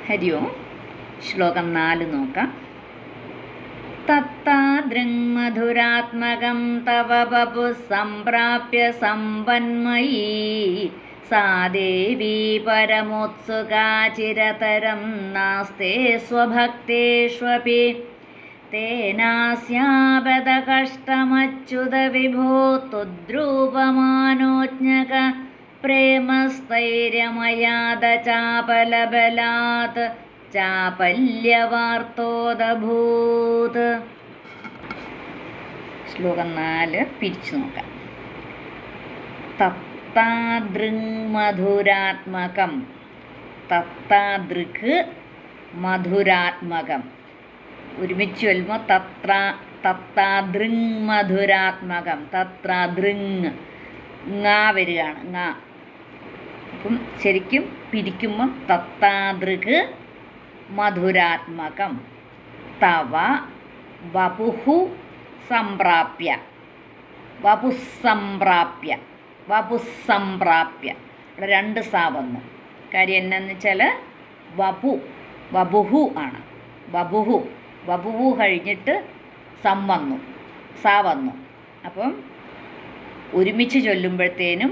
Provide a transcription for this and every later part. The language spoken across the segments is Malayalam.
ഹരി ഓം. ശ്ലോകം 4 നോക്കാം. തത്താദൃങ്മധുരാത്മകം തവ വപു സംപ്രാപ്യ സമ്പന്മയീ സാ ദേവീ പരമോത്സുകാ ചിരതരം നാസ്തേ സ്വഭക്തേഷ്വപി തേനാസ്യാപദ കഷ്ടമച്യുത വിഭോ തുദ്രൂപമാനോജ്ഞക പ്രേമസ്ഥൈര്യമയാദ ചാപലബലാത് ചാപല്യവാർത്തോദഭൂത്. ശ്ലോകം 4 പിരിച്ചു നോക്കാം. തത്താദൃങ് മധുരാത്മകം. തത്താദൃക് മധുരാത്മകം. ഒരുമിച്ച് വരുമ്പോൾ തത്താദൃങ് മധുരാത്മകം. തത്രാദൃങ് ങാ വരികയാണ്. ങാ. അപ്പം ശരിക്കും പിരിക്കുമ്പം തത്താദൃക് മധുരാത്മകം തവ വപുഹു സംപ്രാപ്യ. വപുസംപ്രാപ്യ. വപുസംപ്രാപ്യ. ഇവിടെ 2 സാ വന്നു. കാര്യം എന്നാന്ന് വെച്ചാൽ വപുഹു ആണ്. വപുഹു കഴിഞ്ഞിട്ട് സം വന്നു, സാ വന്നു. അപ്പം ഒരുമിച്ച് ചൊല്ലുമ്പോഴത്തേനും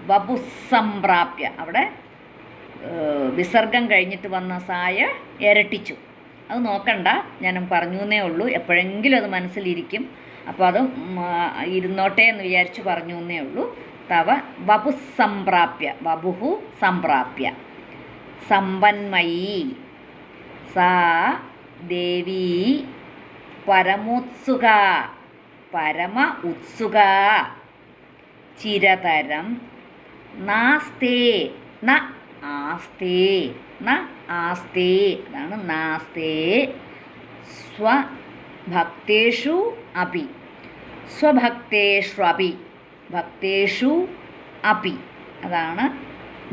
വപുസംപ്രാപ്യ. അവിടെ വിസർഗം കഴിഞ്ഞിട്ട് വന്ന സായ ഇരട്ടിച്ചു. അത് നോക്കണ്ട, ഞാൻ പറഞ്ഞു എന്നേ ഉള്ളൂ. എപ്പോഴെങ്കിലും അത് മനസ്സിലിരിക്കും. അപ്പോൾ അത് ഇരുന്നോട്ടെ എന്ന് വിചാരിച്ച് പറഞ്ഞു എന്നേ ഉള്ളൂ. തവ വപുസംപ്രാപ്യ. വപുഹു സംപ്രാപ്യ. സമ്പന്മയീ സാ ദേവീ പരമോത്സുക. പരമ ഉത്സുക. ചിരതരം നാസ്തേ. ന ആസ്തേ. ന ആസ്തേ. അതാണ് നാസ്തേ. സ്വഭക്തേഷു അപി. സ്വഭക്തേഷ്വപി. ഭക്തേഷു അപി. അതാണ്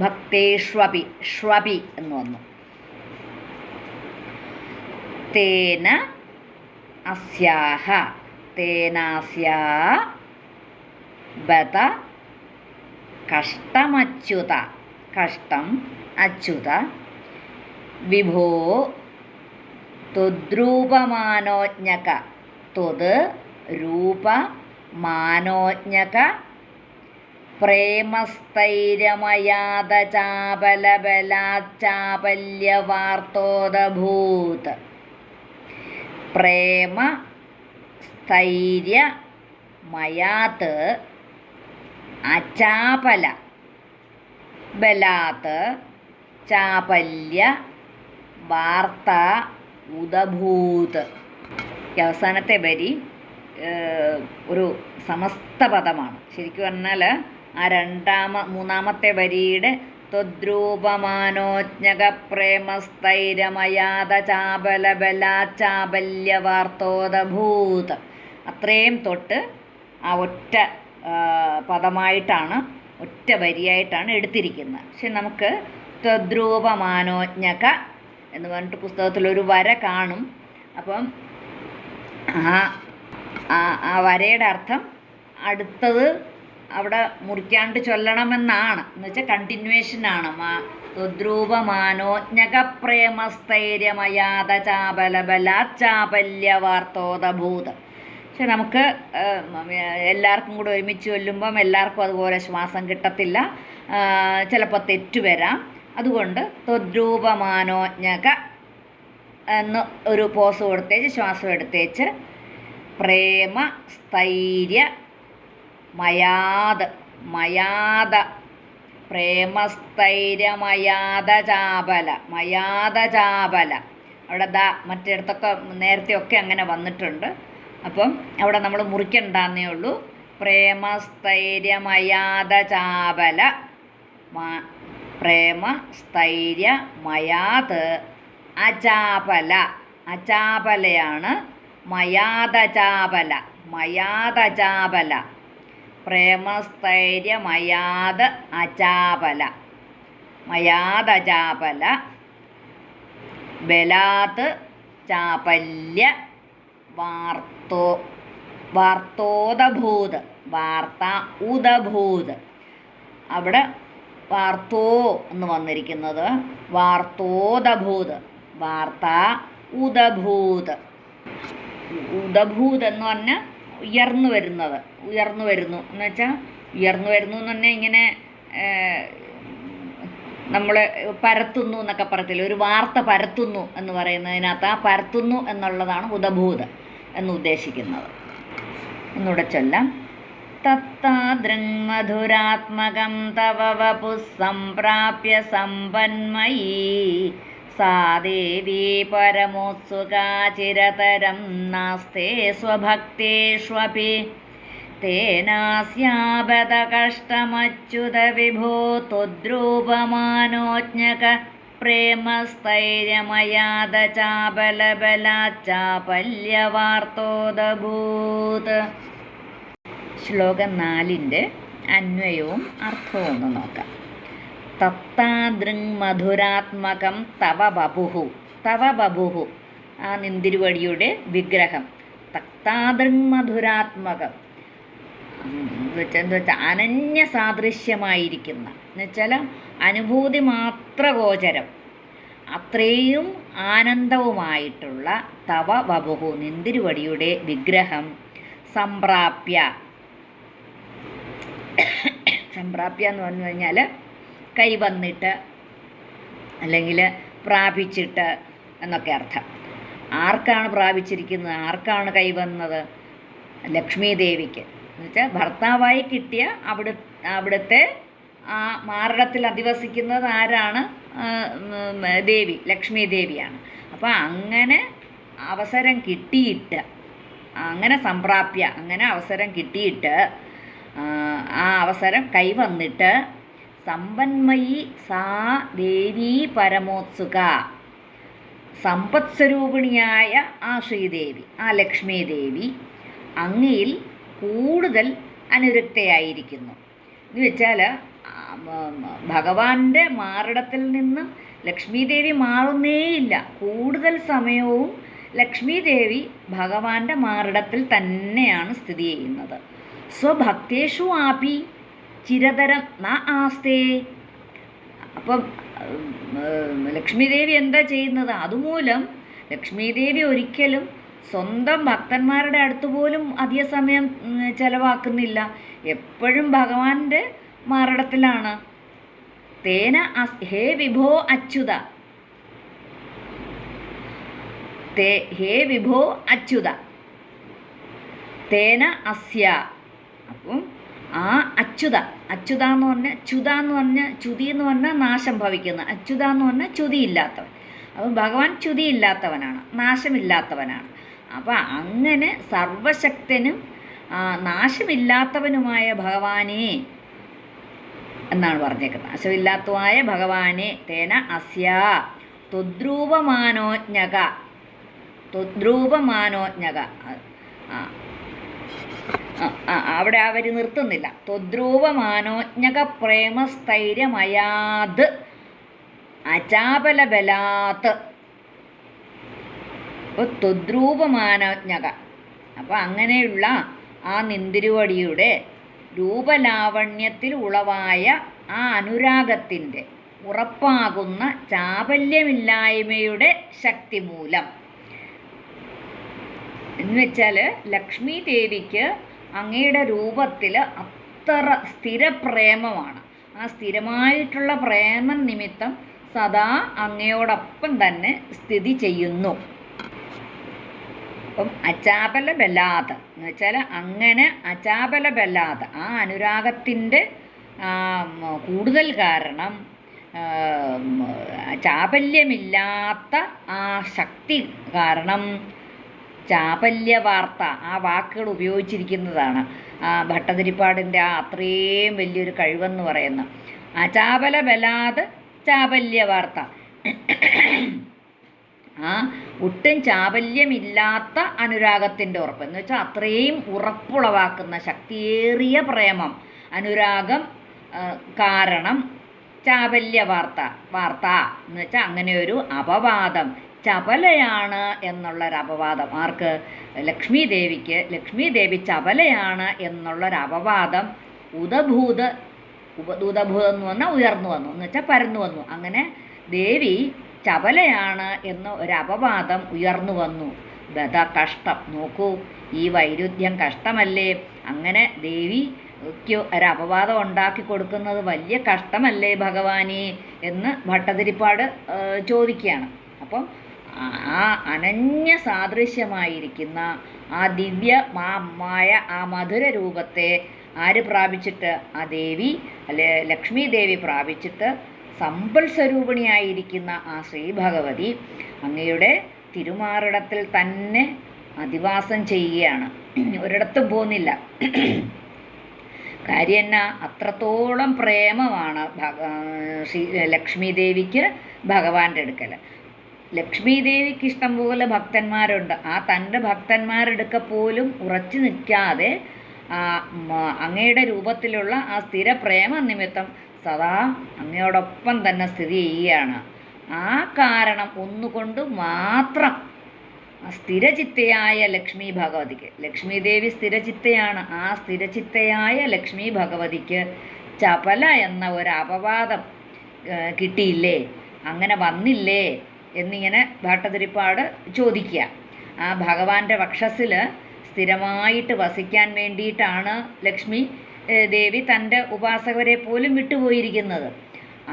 ഭക്തേഷ്വപി. ഷ്വപി എന്ന് വന്നു. തേന അസ്യാഹ. തേനാസ്യാ ബത കഷ്ടമച്യുത. കഷ്ടം അച്യുത. വിഭോ ത്വദ്രൂപമാനോജ്ഞക. ത്വത് രൂപമാനോജ്ഞക പ്രേമസ്ഥൈര്യമയാദ ചാപലബലാച്ചാപല്യവാർത്തോദഭൂത്. പ്രേമ സ്ഥൈര്യമയാത് അചാപല ബലാത് ചാപല്യ വാർത്ത ഉദഭൂത്. ഈ അവസാനത്തെ വരി ഒരു സമസ്ത പദമാണ്. ശരിക്കും പറഞ്ഞാൽ ആ മൂന്നാമത്തെ വരിയുടെ ത്വദ്രൂപമാനോജ്ഞക പ്രേമസ്ഥൈര്യമയാദ ചാപലബലാച്ചാപല്യവാർത്തോദഭൂത്. അത്രയും തൊട്ട് ആ ഒറ്റ പദമായിട്ടാണ്, ഒറ്റ വരിയായിട്ടാണ് എടുത്തിരിക്കുന്നത്. പക്ഷെ നമുക്ക് ത്വദ്രൂപമാനോജ്ഞക എന്ന് പറഞ്ഞിട്ട് പുസ്തകത്തിലൊരു വര കാണും. അപ്പം ആ വരയുടെ അർത്ഥം അടുത്തത് അവിടെ മുറിക്കാണ്ട് ചൊല്ലണമെന്നാണ്. എന്ന് വെച്ചാൽ കണ്ടിന്യൂവേഷനാണ്. ത്വദ്രൂപമാനോജ്ഞക പ്രേമസ്ഥൈര്യമയാദ ചാപലബലാച്ചാപല്യവാർത്തോദഭൂത്. പക്ഷെ നമുക്ക് എല്ലാവർക്കും കൂടെ ഒരുമിച്ച് ചൊല്ലുമ്പം എല്ലാവർക്കും അതുപോലെ ശ്വാസം കിട്ടത്തില്ല. ചിലപ്പോൾ തെറ്റ് വരാം. അതുകൊണ്ട് ത്വദ്രൂപമാനോജ്ഞക എന്ന് ഒരു പോസ് കൊടുത്തേച്ച് ശ്വാസം എടുത്തേച്ച് പ്രേമ സ്ഥൈര്യ മയാദ പ്രേമസ്ഥൈര്യമയാദ ചാപല. മയാദ ചാപല. അവിടെ മറ്റിടത്തൊക്കെ നേരത്തെയൊക്കെ അങ്ങനെ വന്നിട്ടുണ്ട്. അപ്പം അവിടെ നമ്മൾ മുറിക്കണ്ടെന്നേ ഉള്ളൂ. പ്രേമസ്ഥൈര്യമയാദ ചാപല. പ്രേമസ്ഥൈര്യമയാത് അചാപല. അചാപലയാണ്. മയാദചാപല. മയാദചാപല. പ്രേമസ്ഥൈര്യമയാത് അചാപല. മയാദചാപല. ബലാത് ചാപല്യ വാർത്തോദഭൂത്. വാർത്ത ഉദഭൂത്. അവിടെ വാർത്തോ എന്ന് വന്നിരിക്കുന്നത് വാർത്തോദഭൂത്, വാർത്ത ഉദഭൂത്. ഉദഭൂത് എന്ന് പറഞ്ഞാൽ ഉയർന്നു വരുന്നത്, ഉയർന്നു വരുന്നു എന്ന് വെച്ചാൽ ഉയർന്നു വരുന്നു എന്ന് പറഞ്ഞാൽ ഇങ്ങനെ നമ്മൾ പരത്തുന്നു എന്നൊക്കെ പറയത്തില്ല, ഒരു വാർത്ത പരത്തുന്നു എന്ന് പറയുന്നതിനകത്ത് ആ പരത്തുന്നു എന്നുള്ളതാണ് ഉദഭൂത് എന്ന് ഉദ്ദേശിക്കുന്നത്. ഒന്നുകൂടെ ചൊല്ലാം. തത്താദൃങ്മധുരാത്മകം തവ വപുഃ സംപ്രാപ്യ സമ്പന്മയീ സാ ദേവീ പരമോത്സുകാ ചിരതരം നാസ്തേ സ്വഭക്തേഷ്വപി തേനാസ്യാപദ കഷ്ടമച്യുത വിഭോ ത്വദ്രൂപമാനോജ്ഞക പ്രേമസ്ഥൈര്യമയാദ ചാപലബലാച്ചാപല്യവാർത്തോദഭൂത്. ശ്ലോകം 4 അന്വയവും അർത്ഥവും ഒന്ന് നോക്കാം. തത്താദൃങ് മധുരാത്മകം തവ ബഭുഹു, തവ ബഭുഹു ആ നിന്തിരുവടിയുടെ വിഗ്രഹം. തത്താദൃങ് മധുരാത്മകം എന്താ വെച്ചാൽ അനന്യ സാദൃശ്യമായിരിക്കുന്ന എന്നുവെച്ചാൽ അനുഭൂതി മാത്രഗോചരം, അത്രയും ആനന്ദവുമായിട്ടുള്ള തവ ബഭുഹു നിന്തിരുവടിയുടെ വിഗ്രഹം സംപ്രാപ്യ, സംപ്രാപ്യ എന്ന് പറഞ്ഞു കഴിഞ്ഞാൽ കൈവന്നിട്ട് അല്ലെങ്കിൽ പ്രാപിച്ചിട്ട് എന്നൊക്കെ അർത്ഥം. ആർക്കാണ് പ്രാപിച്ചിരിക്കുന്നത്, ആർക്കാണ് കൈവന്നത്? ലക്ഷ്മി ദേവിക്ക്. എന്നുവെച്ചാൽ ഭർത്താവായി കിട്ടിയ അവിടുത്തെ ആ മാറിടത്തിൽ അധിവസിക്കുന്നത് ആരാണ്? ദേവി, ലക്ഷ്മി ദേവിയാണ്. അപ്പോൾ അങ്ങനെ അവസരം കിട്ടിയിട്ട്, അങ്ങനെ സംപ്രാപ്യ, അങ്ങനെ അവസരം കിട്ടിയിട്ട് ആ അവസരം കൈവന്നിട്ട് സമ്പന്മയി സാ ദേവീ പരമോത്സുക, സമ്പത് സ്വരൂപിണിയായ ആ ശ്രീദേവി, ആ ലക്ഷ്മി ദേവി അങ്ങയിൽ കൂടുതൽ അനുരക്തയായിരിക്കുന്നു. എന്ന് വെച്ചാൽ ഭഗവാന്റെ മാറിടത്തിൽ നിന്നും ലക്ഷ്മി ദേവി മാറുന്നേയില്ല. കൂടുതൽ സമയവും ലക്ഷ്മി ദേവി ഭഗവാന്റെ മാറിടത്തിൽ തന്നെയാണ് സ്ഥിതി ചെയ്യുന്നത്. സ്വഭക്തേഷു ആപി ചിരതരം ന ആസ്തേ. അപ്പം ലക്ഷ്മി ദേവി എന്താ ചെയ്യുന്നത്? അതുമൂലം ലക്ഷ്മി ദേവി ഒരിക്കലും സ്വന്തം ഭക്തന്മാരുടെ അടുത്ത് പോലും അധിക സമയം ചെലവാക്കുന്നില്ല, എപ്പോഴും ഭഗവാന്റെ മാറിടത്തിലാണ്. തേന ഹേ വിഭോ അച്യുത, ഹേ വിഭോ അച്യുത തേന അസ്യ. അപ്പം ആ അച്യുത, അച്യുത എന്ന് പറഞ്ഞാൽ ച്യുത എന്ന് പറഞ്ഞാൽ ച്യുതി എന്ന് പറഞ്ഞാൽ നാശം ഭവിക്കുന്ന, അച്യുത എന്ന് പറഞ്ഞാൽ ച്യുതിയില്ലാത്തവൻ. അപ്പം ഭഗവാൻ ച്യുതിയില്ലാത്തവനാണ്, നാശമില്ലാത്തവനാണ്. അപ്പം അങ്ങനെ സർവശക്തനും നാശമില്ലാത്തവനുമായ ഭഗവാനെ എന്നാണ് പറഞ്ഞേക്കുന്നത്. നാശമില്ലാത്തതുമായ ഭഗവാനെ തേന അസ്യ ത്വദ്രൂപമാനോജ്ഞക, ത്വദ്രൂപമാനോജ്ഞക. അവിടെ അവർ നിർത്തുന്നില്ല. ത്വദ്രൂപമാനോജ്ഞക പ്രേമസ്ഥൈര്യമയാത് അചാപലബലാത്ത്. അപ്പോൾ ത്വദ്രൂപമാനോജ്ഞക, അപ്പോൾ അങ്ങനെയുള്ള ആ നിന്തിരുവടിയുടെ രൂപലാവണ്യത്തിൽ ഉളവായ ആ അനുരാഗത്തിൻ്റെ ഉറപ്പാകുന്ന ചാപല്യമില്ലായ്മയുടെ ശക്തി മൂലം. എന്നുവെച്ചാൽ ലക്ഷ്മി ദേവിക്ക് അങ്ങയുടെ രൂപത്തിൽ അത്ര സ്ഥിരപ്രേമമാണ്. ആ സ്ഥിരമായിട്ടുള്ള പ്രേമം നിമിത്തം സദാ അങ്ങയോടൊപ്പം തന്നെ സ്ഥിതി ചെയ്യുന്നു. അപ്പം അചാപല ബലാത് എന്ന് വെച്ചാൽ അങ്ങനെ അചാപല ബലാത് ആ അനുരാഗത്തിൻ്റെ കൂടുതൽ കാരണം, ചാപല്യമില്ലാത്ത ആ ശക്തി കാരണം, ചാപല്യവാർത്ത ആ വാക്കുകൾ ഉപയോഗിച്ചിരിക്കുന്നതാണ് ഭട്ടതിരിപ്പാടിൻ്റെ ആ അത്രയും വലിയൊരു കഴിവെന്ന് പറയുന്നത്. അചാപല ബലാത് ചാപല്യവാർത്ത, ആ ഒട്ടും ചാപല്യമില്ലാത്ത അനുരാഗത്തിൻ്റെ ഉറപ്പ് എന്ന് വെച്ചാൽ അത്രയും ഉറപ്പുളവാക്കുന്ന ശക്തിയേറിയ പ്രേമം, അനുരാഗം കാരണം ചാപല്യവാർത്ത, വാർത്ത എന്ന് വെച്ചാൽ അങ്ങനെ ഒരു അപവാദം, ചപലയാണ് എന്നുള്ളൊരു അപവാദം. ആർക്ക്? ലക്ഷ്മി ദേവിക്ക്. ലക്ഷ്മി ദേവി ചപലയാണ് എന്നുള്ളൊരു അപവാദം ഉദഭൂത് ഉപദൂതഭൂതം എന്ന് പറഞ്ഞാൽ ഉയർന്നു വന്നു എന്ന് വെച്ചാൽ പരന്നു വന്നു. അങ്ങനെ ദേവി ചപലയാണ് എന്ന ഒരു അപവാദം ഉയർന്നു വന്നു. ബദ കഷ്ടം, നോക്കൂ ഈ വൈരുദ്ധ്യം കഷ്ടമല്ലേ? അങ്ങനെ ദേവിക്ക് ഒരു അപവാദം ഉണ്ടാക്കി കൊടുക്കുന്നത് വലിയ കഷ്ടമല്ലേ ഭഗവാനെ എന്ന് ഭട്ടതിരിപ്പാട് ചോദിക്കുകയാണ്. അപ്പം ആ അനന്യ സാദൃശ്യമായിരിക്കുന്ന ആ ദിവ്യ മായ ആ മധുര രൂപത്തെ ആര് പ്രാപിച്ചിട്ട്? ആ ദേവി അല്ലെ ലക്ഷ്മി ദേവി പ്രാപിച്ചിട്ട് സമ്പൽ സ്വരൂപിണിയായിരിക്കുന്ന ആ ശ്രീ ഭഗവതി അങ്ങയുടെ തിരുമാറിടത്തിൽ തന്നെ അധിവാസം ചെയ്യുകയാണ്, ഒരിടത്തും പോകുന്നില്ല. കാര്യം എന്നാ, അത്രത്തോളം പ്രേമമാണ് ശ്രീ ലക്ഷ്മി ദേവിക്ക് ഭഗവാന്റെ അടുക്കൽ. ലക്ഷ്മി ദേവിക്ക് ഇഷ്ടം പോലെ ഭക്തന്മാരുണ്ട്. ആ തൻ്റെ ഭക്തന്മാരെടുക്ക പോലും ഉറച്ചു നിൽക്കാതെ അങ്ങയുടെ രൂപത്തിലുള്ള ആ സ്ഥിര പ്രേമ നിമിത്തം സദാ അങ്ങയോടൊപ്പം തന്നെ സ്ഥിതി ചെയ്യുകയാണ്. ആ കാരണം ഒന്നുകൊണ്ട് മാത്രം സ്ഥിരചിത്തയായ ലക്ഷ്മി ഭഗവതിക്ക്, ലക്ഷ്മി ദേവി സ്ഥിരചിത്തയാണ്, ആ സ്ഥിരചിത്തയായ ലക്ഷ്മി ഭഗവതിക്ക് ചപല എന്ന ഒരു അപവാദം കിട്ടിയില്ലേ, അങ്ങനെ വന്നില്ലേ എന്നിങ്ങനെ ഭട്ടതിരിപ്പാട് ചോദിക്കുക. ആ ഭഗവാന്റെ വക്ഷസ്സിൽ സ്ഥിരമായിട്ട് വസിക്കാൻ വേണ്ടിയിട്ടാണ് ലക്ഷ്മി ദേവി തൻ്റെ ഉപാസകരെ പോലും വിട്ടുപോയിരിക്കുന്നത്.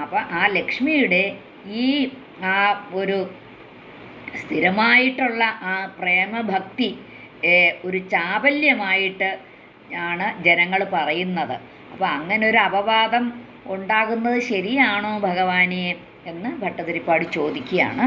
അപ്പം ആ ലക്ഷ്മിയുടെ ഈ ആ ഒരു സ്ഥിരമായിട്ടുള്ള ആ പ്രേമഭക്തി ഒരു ചാപല്യമായിട്ട് ആണ് ജനങ്ങൾ പറയുന്നത്. അപ്പോൾ അങ്ങനെ ഒരു അപവാദം ഉണ്ടാകുന്നത് ശരിയാണോ ഭഗവാനെ എന്ന് ഭട്ടതിരിപ്പാട് ചോദിക്കുകയാണ്.